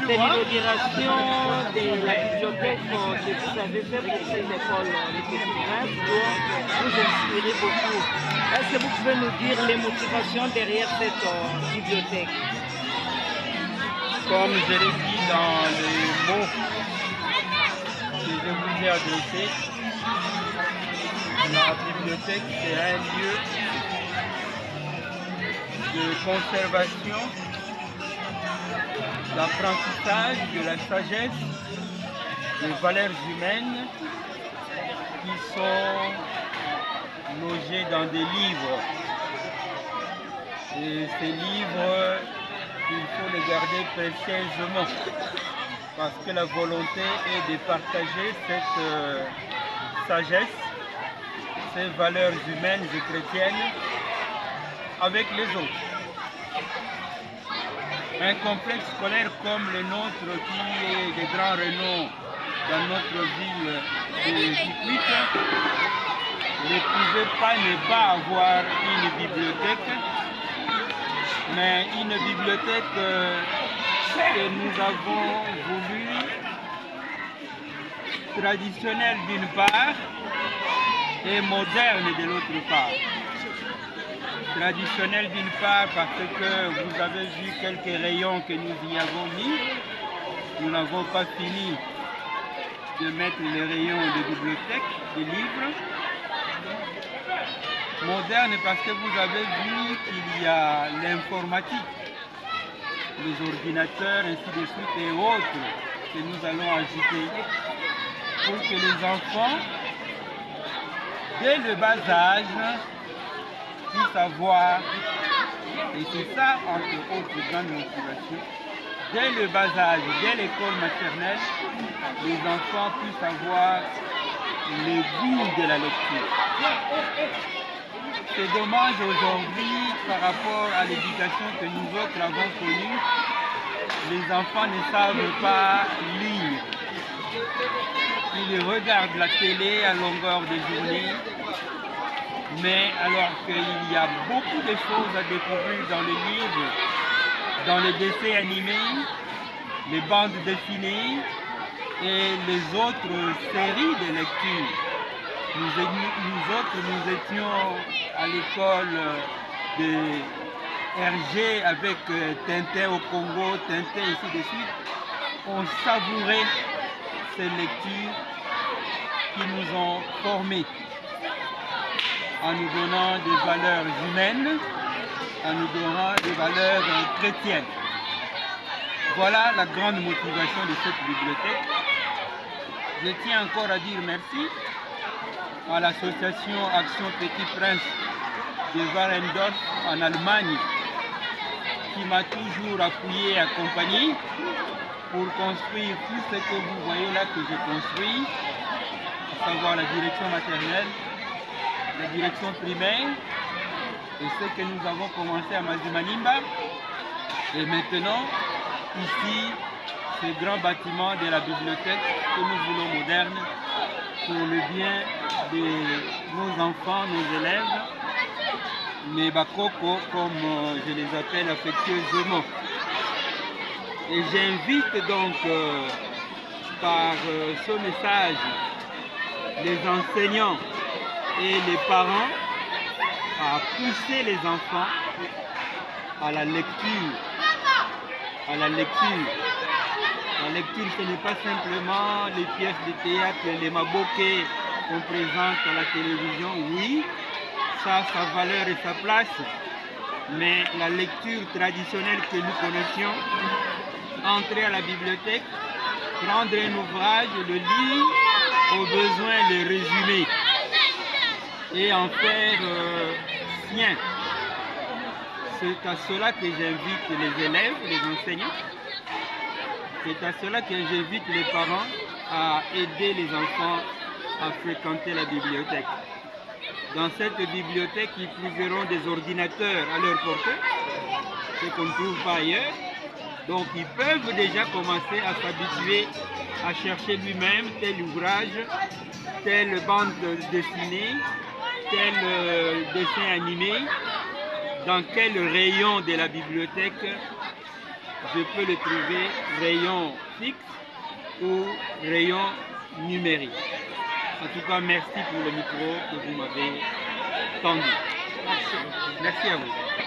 C'est l'inauguration de la bibliothèque que vous avez fait pour cette école, le Petit Prince, dont vous inspirez beaucoup. Est-ce que vous pouvez nous dire les motivations derrière cette bibliothèque? Comme je l'ai dit dans les mots que je vous ai adressés, la bibliothèque c'est un lieu de conservation, d'apprentissage de la sagesse, des valeurs humaines qui sont logées dans des livres. Et ces livres, il faut les garder précieusement parce que la volonté est de partager cette sagesse, ces valeurs humaines et chrétiennes avec les autres. Un complexe scolaire comme le nôtre qui est de grand renom dans notre ville de Kikwit ne pouvait pas ne pas avoir une bibliothèque, mais une bibliothèque que nous avons voulu traditionnelle d'une part et moderne de l'autre part. Traditionnelle d'une part parce que vous avez vu quelques rayons que nous y avons mis. Nous n'avons pas fini de mettre les rayons de bibliothèque, des livres. Moderne parce que vous avez vu qu'il y a l'informatique, les ordinateurs, ainsi de suite et autres que nous allons ajouter pour que les enfants, dès le bas âge, puissent avoir, et c'est ça entre autres grandes motivations, dès le bas âge, dès l'école maternelle, les enfants puissent avoir le goût de la lecture. C'est dommage aujourd'hui par rapport à l'éducation que nous autres avons connue, les enfants ne savent pas lire. Ils regardent la télé à longueur de journée, mais alors qu'il y a beaucoup de choses à découvrir dans les livres, dans les dessins animés, les bandes dessinées et les autres séries de lecture. Nous autres, nous étions à l'école de Hergé avec Tintin au Congo, Tintin ainsi de suite. On savourait ces lectures qui nous ont formés en nous donnant des valeurs humaines, en nous donnant des valeurs chrétiennes. Voilà la grande motivation de cette bibliothèque. Je tiens encore à dire merci à l'association Action Petit Prince de Warendorf en Allemagne qui m'a toujours appuyé et accompagné pour construire tout ce que vous voyez là que je construis, à savoir la direction maternelle, la direction primaire et ce que nous avons commencé à Mazimanimba et maintenant ici ce grand bâtiment de la bibliothèque que nous voulons moderne pour le bien de nos enfants, nos élèves, mes bakoko comme je les appelle affectueusement. Et j'invite donc par ce message les enseignants et les parents à pousser les enfants à la lecture. À la lecture. La lecture, ce n'est pas simplement les pièces de théâtre, les maboké qu'on présente à la télévision. Oui, ça a sa valeur et sa place, mais la lecture traditionnelle que nous connaissions, entrer à la bibliothèque, prendre un ouvrage, le lire, au besoin le résumer et en faire sien. C'est à cela que j'invite les élèves, les enseignants. C'est à cela que j'invite les parents à aider les enfants à fréquenter la bibliothèque. Dans cette bibliothèque, ils trouveront des ordinateurs à leur portée, ce qu'on ne trouve pas ailleurs. Donc ils peuvent déjà commencer à s'habituer à chercher lui-même tel ouvrage, telle bande dessinée, tel dessin animé, dans quel rayon de la bibliothèque je peux le trouver rayon fixe ou rayon numérique. En tout cas, merci pour le micro que vous m'avez tendu. Merci à vous.